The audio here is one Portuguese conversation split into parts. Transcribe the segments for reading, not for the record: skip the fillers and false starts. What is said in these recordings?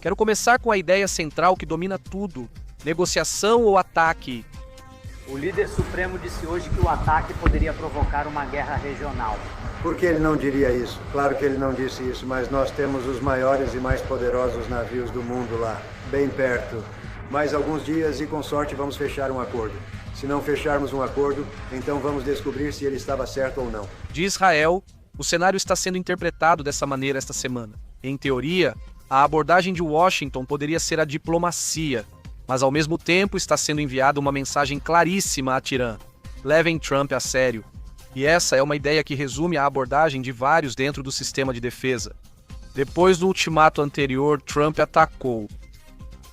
Quero começar com a ideia central que domina tudo: negociação ou ataque? O líder supremo disse hoje que o ataque poderia provocar uma guerra regional. Por que ele não diria isso? Claro que ele não disse isso, mas nós temos os maiores e mais poderosos navios do mundo lá, bem perto. Mais alguns dias e com sorte vamos fechar um acordo. Se não fecharmos um acordo, então vamos descobrir se ele estava certo ou não. De Israel, o cenário está sendo interpretado dessa maneira esta semana. Em teoria, a abordagem de Washington poderia ser a diplomacia, mas ao mesmo tempo está sendo enviada uma mensagem claríssima a Tirã: levem Trump a sério. E essa é uma ideia que resume a abordagem de vários dentro do sistema de defesa. Depois do ultimato anterior, Trump atacou.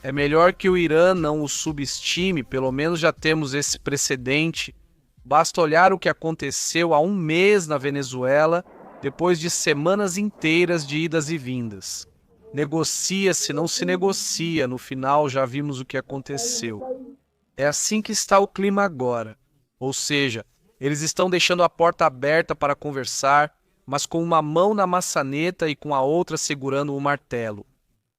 É melhor que o Irã não o subestime, pelo menos já temos esse precedente. Basta olhar o que aconteceu há um mês na Venezuela, depois de semanas inteiras de idas e vindas. Negocia-se, não se negocia, no final já vimos o que aconteceu. É assim que está o clima agora. Ou seja, eles estão deixando a porta aberta para conversar, mas com uma mão na maçaneta e com a outra segurando o martelo.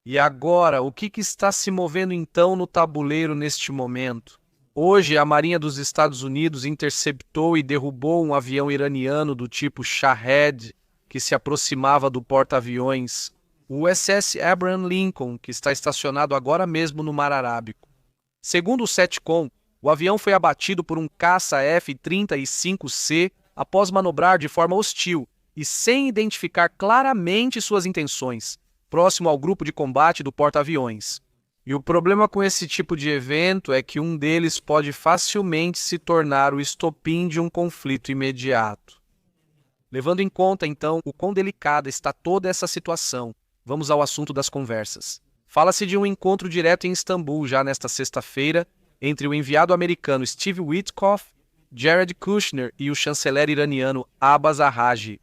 E agora, o que está se movendo então no tabuleiro neste momento? Hoje, a Marinha dos Estados Unidos interceptou e derrubou um avião iraniano do tipo Shahed, que se aproximava do porta-aviões, o USS Abraham Lincoln, que está estacionado agora mesmo no Mar Arábico. Segundo o CENTCOM, o avião foi abatido por um caça F-35C após manobrar de forma hostil e sem identificar claramente suas intenções, próximo ao grupo de combate do porta-aviões. E o problema com esse tipo de evento é que um deles pode facilmente se tornar o estopim de um conflito imediato. Levando em conta, então, o quão delicada está toda essa situação, vamos ao assunto das conversas. Fala-se de um encontro direto em Istambul já nesta sexta-feira entre o enviado americano Steve Witkoff, Jared Kushner e o chanceler iraniano Abbas Araghchi.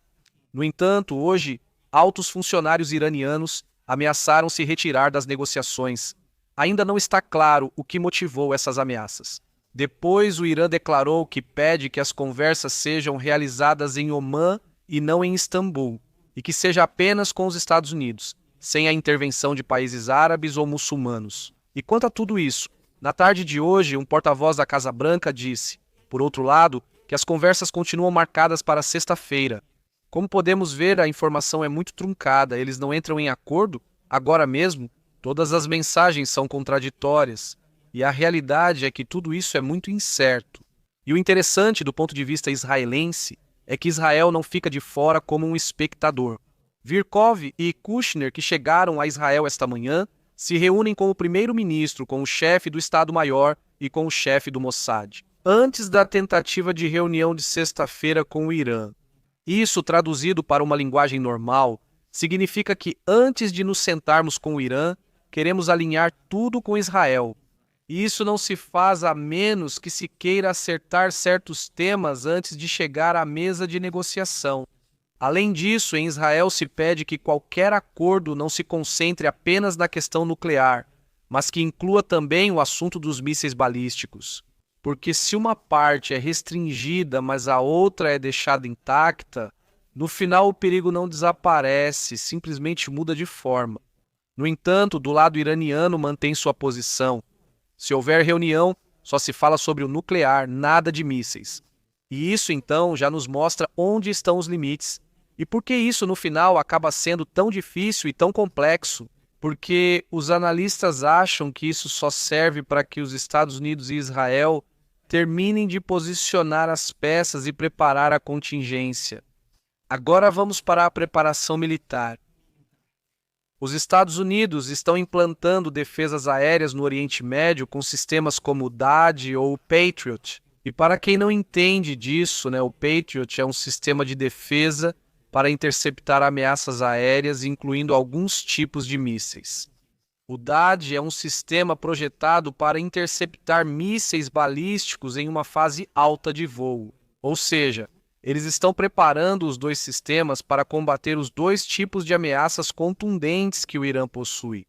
No entanto, hoje, altos funcionários iranianos ameaçaram se retirar das negociações. Ainda não está claro o que motivou essas ameaças. Depois, o Irã declarou que pede que as conversas sejam realizadas em Omã e não em Istambul, e que seja apenas com os Estados Unidos, sem a intervenção de países árabes ou muçulmanos. E quanto a tudo isso, na tarde de hoje, um porta-voz da Casa Branca disse, por outro lado, que as conversas continuam marcadas para sexta-feira. Como podemos ver, a informação é muito truncada, eles não entram em acordo, agora mesmo, todas as mensagens são contraditórias, e a realidade é que tudo isso é muito incerto. E o interessante do ponto de vista israelense é que Israel não fica de fora como um espectador. Virkov e Kushner, que chegaram a Israel esta manhã, se reúnem com o primeiro-ministro, com o chefe do Estado-Maior e com o chefe do Mossad, antes da tentativa de reunião de sexta-feira com o Irã. Isso, traduzido para uma linguagem normal, significa que antes de nos sentarmos com o Irã, queremos alinhar tudo com Israel. E isso não se faz a menos que se queira acertar certos temas antes de chegar à mesa de negociação. Além disso, em Israel se pede que qualquer acordo não se concentre apenas na questão nuclear, mas que inclua também o assunto dos mísseis balísticos. Porque se uma parte é restringida, mas a outra é deixada intacta, no final o perigo não desaparece, simplesmente muda de forma. No entanto, do lado iraniano mantém sua posição. Se houver reunião, só se fala sobre o nuclear, nada de mísseis. E isso, então, já nos mostra onde estão os limites. E por que isso, no final, acaba sendo tão difícil e tão complexo? Porque os analistas acham que isso só serve para que os Estados Unidos e Israel terminem de posicionar as peças e preparar a contingência. Agora vamos para a preparação militar. Os Estados Unidos estão implantando defesas aéreas no Oriente Médio com sistemas como o DAD ou o Patriot. E para quem não entende disso, o Patriot é um sistema de defesa para interceptar ameaças aéreas, incluindo alguns tipos de mísseis. O DAD é um sistema projetado para interceptar mísseis balísticos em uma fase alta de voo. Ou seja, eles estão preparando os dois sistemas para combater os dois tipos de ameaças contundentes que o Irã possui.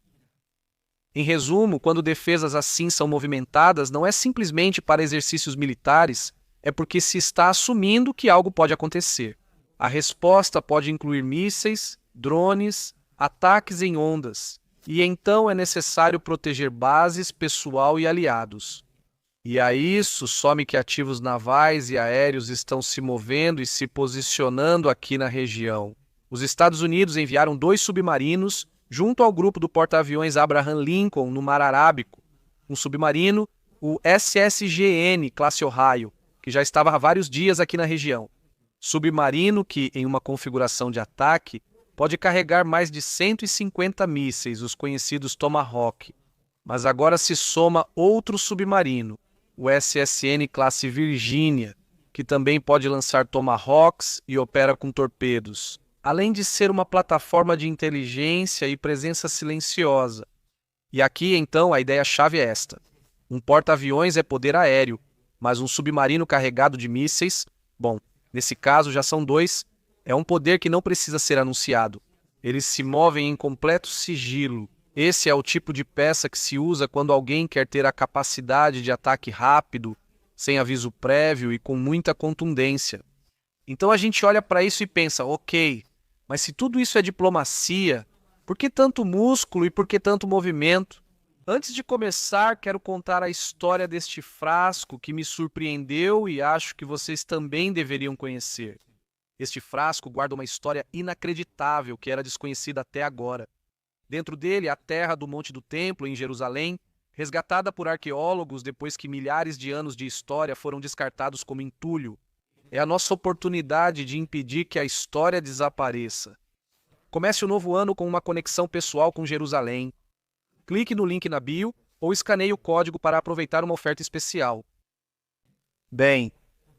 Em resumo, quando defesas assim são movimentadas, não é simplesmente para exercícios militares, é porque se está assumindo que algo pode acontecer. A resposta pode incluir mísseis, drones, ataques em ondas. E então é necessário proteger bases, pessoal e aliados. E a isso some que ativos navais e aéreos estão se movendo e se posicionando aqui na região. Os Estados Unidos enviaram 2 submarinos junto ao grupo do porta-aviões Abraham Lincoln no Mar Arábico. Um submarino, o SSGN, classe Ohio, que já estava há vários dias aqui na região. Submarino que, em uma configuração de ataque, pode carregar mais de 150 mísseis, os conhecidos Tomahawk. Mas agora se soma outro submarino, o SSN classe Virginia, que também pode lançar Tomahawks e opera com torpedos, além de ser uma plataforma de inteligência e presença silenciosa. E aqui, então, a ideia-chave é esta. Um porta-aviões é poder aéreo, mas um submarino carregado de mísseis, bom, nesse caso já são 2, é um poder que não precisa ser anunciado. Eles se movem em completo sigilo. Esse é o tipo de peça que se usa quando alguém quer ter a capacidade de ataque rápido, sem aviso prévio e com muita contundência. Então a gente olha para isso e pensa, ok, mas se tudo isso é diplomacia, por que tanto músculo e por que tanto movimento? Antes de começar, quero contar a história deste frasco que me surpreendeu e acho que vocês também deveriam conhecer. Este frasco guarda uma história inacreditável que era desconhecida até agora. Dentro dele, a terra do Monte do Templo, em Jerusalém, resgatada por arqueólogos depois que milhares de anos de história foram descartados como entulho. É a nossa oportunidade de impedir que a história desapareça. Comece o novo ano com uma conexão pessoal com Jerusalém. Clique no link na bio ou escaneie o código para aproveitar uma oferta especial. Bem,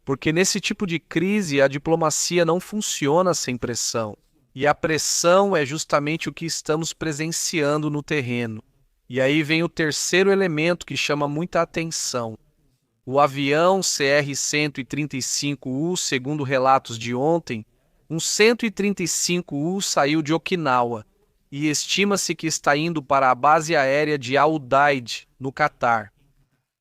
porque nesse tipo de crise a diplomacia não funciona sem pressão. E a pressão é justamente o que estamos presenciando no terreno. E aí vem o terceiro elemento que chama muita atenção. O avião CR-135U, segundo relatos de ontem, um 135U saiu de Okinawa e estima-se que está indo para a base aérea de Al Udeid, no Catar.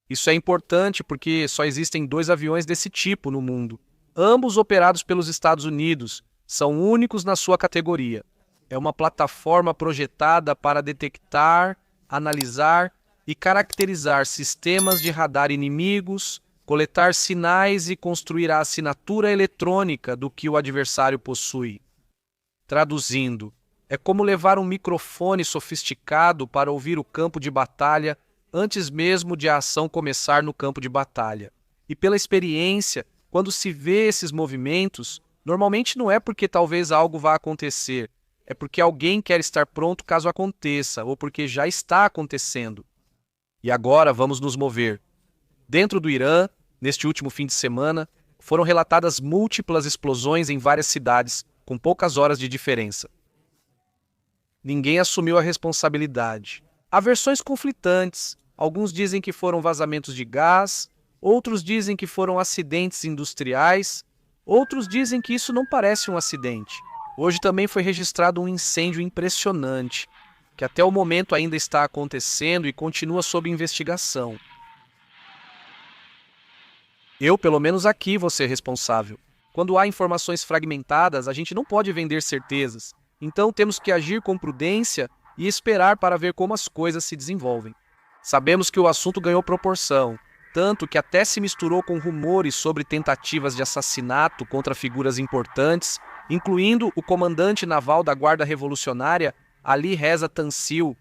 Isso é importante porque só existem 2 aviões desse tipo no mundo, ambos operados pelos Estados Unidos, são únicos na sua categoria. É uma plataforma projetada para detectar, analisar e caracterizar sistemas de radar inimigos, coletar sinais e construir a assinatura eletrônica do que o adversário possui. Traduzindo, é como levar um microfone sofisticado para ouvir o campo de batalha antes mesmo de a ação começar no campo de batalha. E pela experiência, quando se vê esses movimentos, normalmente não é porque talvez algo vá acontecer, é porque alguém quer estar pronto caso aconteça, ou porque já está acontecendo. E agora vamos nos mover. Dentro do Irã, neste último fim de semana, foram relatadas múltiplas explosões em várias cidades, com poucas horas de diferença. Ninguém assumiu a responsabilidade. Há versões conflitantes. Alguns dizem que foram vazamentos de gás, outros dizem que foram acidentes industriais, outros dizem que isso não parece um acidente. Hoje também foi registrado um incêndio impressionante, que até o momento ainda está acontecendo e continua sob investigação. Eu, pelo menos aqui, vou ser responsável. Quando há informações fragmentadas, a gente não pode vender certezas. Então temos que agir com prudência e esperar para ver como as coisas se desenvolvem. Sabemos que o assunto ganhou proporção, tanto que até se misturou com rumores sobre tentativas de assassinato contra figuras importantes, incluindo o comandante naval da Guarda Revolucionária, Ali Reza Tansil.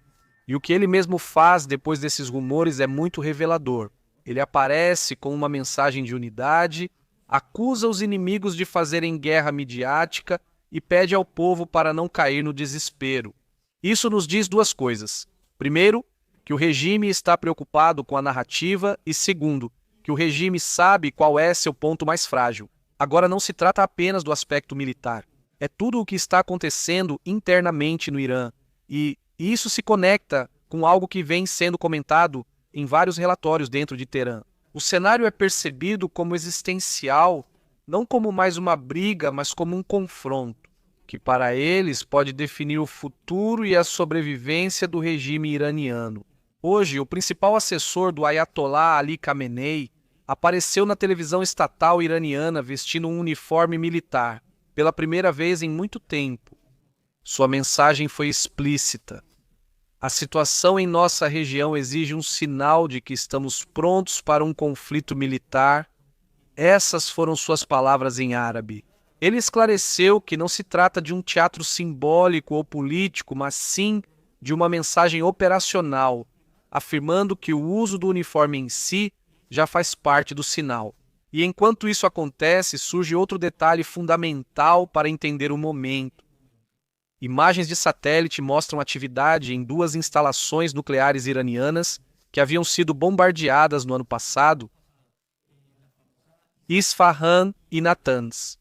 E o que ele mesmo faz depois desses rumores é muito revelador. Ele aparece com uma mensagem de unidade, acusa os inimigos de fazerem guerra midiática e pede ao povo para não cair no desespero. Isso nos diz 2 coisas. Primeiro, que o regime está preocupado com a narrativa e, segundo, que o regime sabe qual é seu ponto mais frágil. Agora não se trata apenas do aspecto militar. É tudo o que está acontecendo internamente no Irã. E isso se conecta com algo que vem sendo comentado em vários relatórios dentro de Teherã. O cenário é percebido como existencial, não como mais uma briga, mas como um confronto, que para eles pode definir o futuro e a sobrevivência do regime iraniano. Hoje, o principal assessor do Ayatollah Ali Khamenei apareceu na televisão estatal iraniana vestindo um uniforme militar, pela primeira vez em muito tempo. Sua mensagem foi explícita. A situação em nossa região exige um sinal de que estamos prontos para um conflito militar. Essas foram suas palavras em árabe. Ele esclareceu que não se trata de um teatro simbólico ou político, mas sim de uma mensagem operacional, afirmando que o uso do uniforme em si já faz parte do sinal. E enquanto isso acontece, surge outro detalhe fundamental para entender o momento. Imagens de satélite mostram atividade em duas instalações nucleares iranianas que haviam sido bombardeadas no ano passado, Isfahan e Natanz.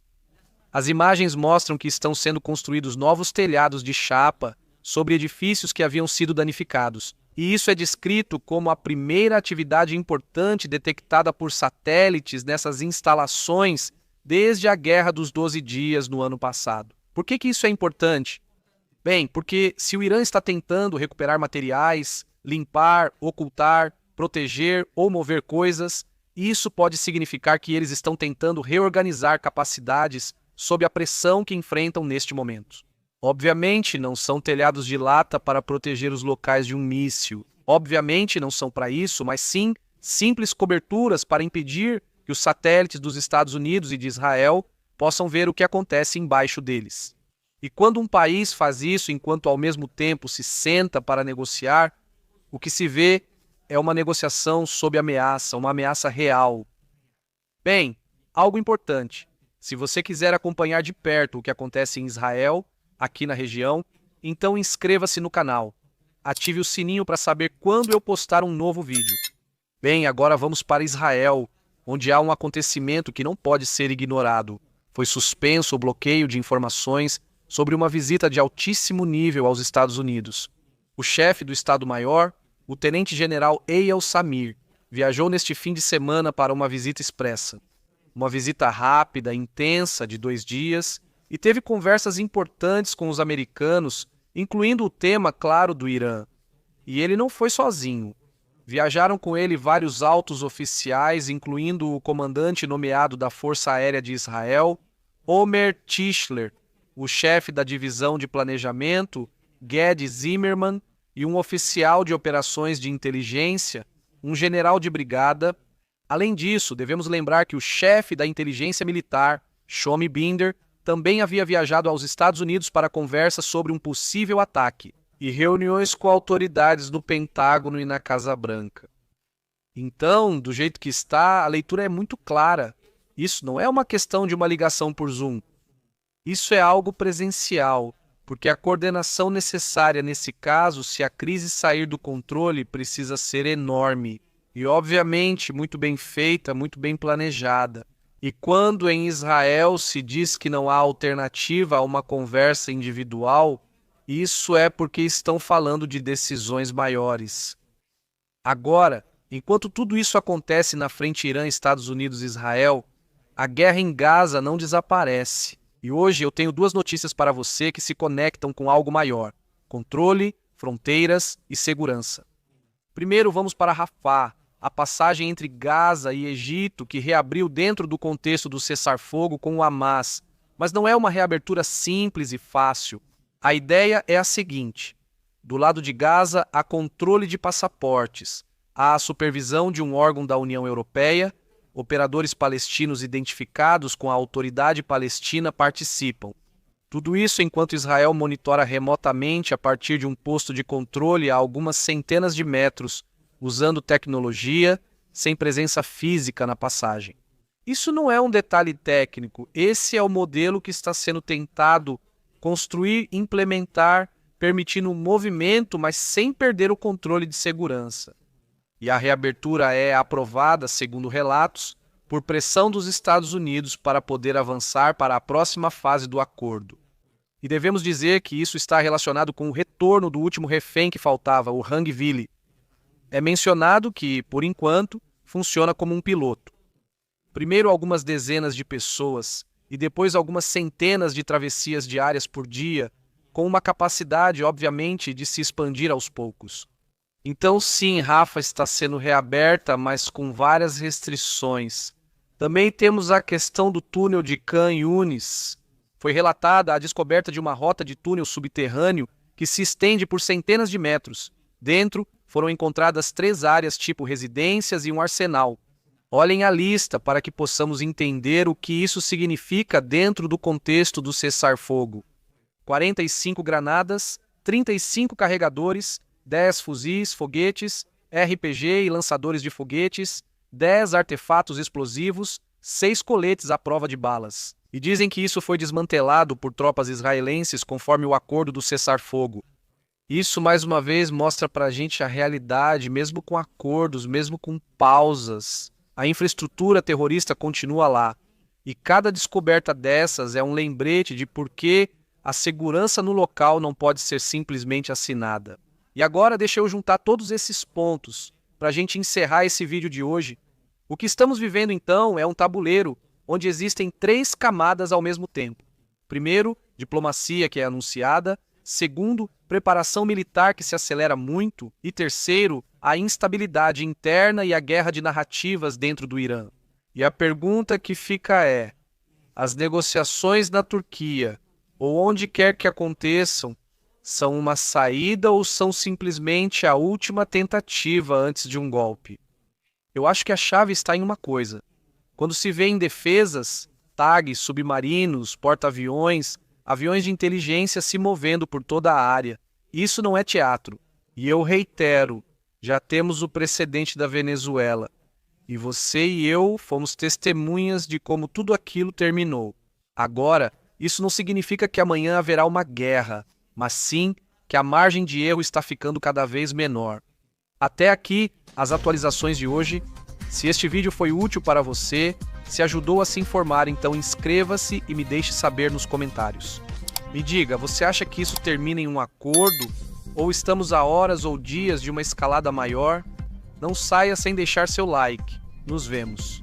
As imagens mostram que estão sendo construídos novos telhados de chapa sobre edifícios que haviam sido danificados. E isso é descrito como a primeira atividade importante detectada por satélites nessas instalações desde a Guerra dos 12 Dias no ano passado. Por que isso é importante? Bem, porque se o Irã está tentando recuperar materiais, limpar, ocultar, proteger ou mover coisas, isso pode significar que eles estão tentando reorganizar capacidades sob a pressão que enfrentam neste momento. Obviamente, não são telhados de lata para proteger os locais de um míssil. Obviamente, não são para isso, mas sim simples coberturas para impedir que os satélites dos Estados Unidos e de Israel possam ver o que acontece embaixo deles. E quando um país faz isso enquanto ao mesmo tempo se senta para negociar, o que se vê é uma negociação sob ameaça, uma ameaça real. Bem, algo importante. Se você quiser acompanhar de perto o que acontece em Israel, aqui na região, então inscreva-se no canal. Ative o sininho para saber quando eu postar um novo vídeo. Bem, agora vamos para Israel, onde há um acontecimento que não pode ser ignorado. Foi suspenso o bloqueio de informações sobre uma visita de altíssimo nível aos Estados Unidos. O chefe do Estado-Maior, o tenente-general Eyal Samir, viajou neste fim de semana para uma visita expressa. Uma visita rápida, intensa, de 2 dias, e teve conversas importantes com os americanos, incluindo o tema, claro, do Irã. E ele não foi sozinho. Viajaram com ele vários altos oficiais, incluindo o comandante nomeado da Força Aérea de Israel, Omer Tischler, o chefe da divisão de planejamento, Gad Zimmerman, e um oficial de operações de inteligência, um general de brigada. Além disso, devemos lembrar que o chefe da inteligência militar, Shomi Binder, também havia viajado aos Estados Unidos para conversas sobre um possível ataque e reuniões com autoridades no Pentágono e na Casa Branca. Então, do jeito que está, a leitura é muito clara. Isso não é uma questão de uma ligação por Zoom. Isso é algo presencial, porque a coordenação necessária nesse caso, se a crise sair do controle, precisa ser enorme e, obviamente, muito bem feita, muito bem planejada. E quando em Israel se diz que não há alternativa a uma conversa individual, isso é porque estão falando de decisões maiores. Agora, enquanto tudo isso acontece na frente Irã, Estados Unidos e Israel, a guerra em Gaza não desaparece. E hoje eu tenho 2 notícias para você que se conectam com algo maior: controle, fronteiras e segurança. Primeiro vamos para Rafah, a passagem entre Gaza e Egito, que reabriu dentro do contexto do cessar-fogo com o Hamas. Mas não é uma reabertura simples e fácil. A ideia é a seguinte: do lado de Gaza há controle de passaportes, há a supervisão de um órgão da União Europeia, operadores palestinos identificados com a autoridade palestina participam. Tudo isso enquanto Israel monitora remotamente a partir de um posto de controle a algumas centenas de metros, usando tecnologia, sem presença física na passagem. Isso não é um detalhe técnico, esse é o modelo que está sendo tentado construir, implementar, permitindo um movimento, mas sem perder o controle de segurança. E a reabertura é aprovada, segundo relatos, por pressão dos Estados Unidos para poder avançar para a próxima fase do acordo. E devemos dizer que isso está relacionado com o retorno do último refém que faltava, o Hangvili. É mencionado que, por enquanto, funciona como um piloto. Primeiro algumas dezenas de pessoas e depois algumas centenas de travessias diárias por dia, com uma capacidade, obviamente, de se expandir aos poucos. Então sim, Rafah está sendo reaberta, mas com várias restrições. Também temos a questão do túnel de Khan Yunis. Foi relatada a descoberta de uma rota de túnel subterrâneo que que se estende por centenas de metros. Dentro foram encontradas 3 áreas tipo residências e um arsenal. Olhem a lista para que possamos entender o que isso significa dentro do contexto do cessar-fogo. 45 granadas, 35 carregadores, 10 fuzis, foguetes, RPG e lançadores de foguetes, 10 artefatos explosivos, 6 coletes à prova de balas. E dizem que isso foi desmantelado por tropas israelenses conforme o acordo do cessar-fogo. Isso, mais uma vez, mostra pra gente a realidade, mesmo com acordos, mesmo com pausas. A infraestrutura terrorista continua lá. E cada descoberta dessas é um lembrete de por que a segurança no local não pode ser simplesmente assinada. E agora deixa eu juntar todos esses pontos para a gente encerrar esse vídeo de hoje. O que estamos vivendo então é um tabuleiro onde existem 3 camadas ao mesmo tempo. Primeiro, diplomacia que é anunciada. Segundo, preparação militar que se acelera muito. E terceiro, a instabilidade interna e a guerra de narrativas dentro do Irã. E a pergunta que fica é: as negociações na Turquia, ou onde quer que aconteçam, são uma saída ou são simplesmente a última tentativa antes de um golpe? Eu acho que a chave está em uma coisa. Quando se vê em defesas, TAGs, submarinos, porta-aviões, aviões de inteligência se movendo por toda a área, isso não é teatro. E eu reitero, já temos o precedente da Venezuela. E você e eu fomos testemunhas de como tudo aquilo terminou. Agora, isso não significa que amanhã haverá uma guerra, mas sim que a margem de erro está ficando cada vez menor. Até aqui, as atualizações de hoje. Se este vídeo foi útil para você, se ajudou a se informar, então inscreva-se e me deixe saber nos comentários. Me diga, você acha que isso termina em um acordo? Ou estamos a horas ou dias de uma escalada maior? Não saia sem deixar seu like. Nos vemos.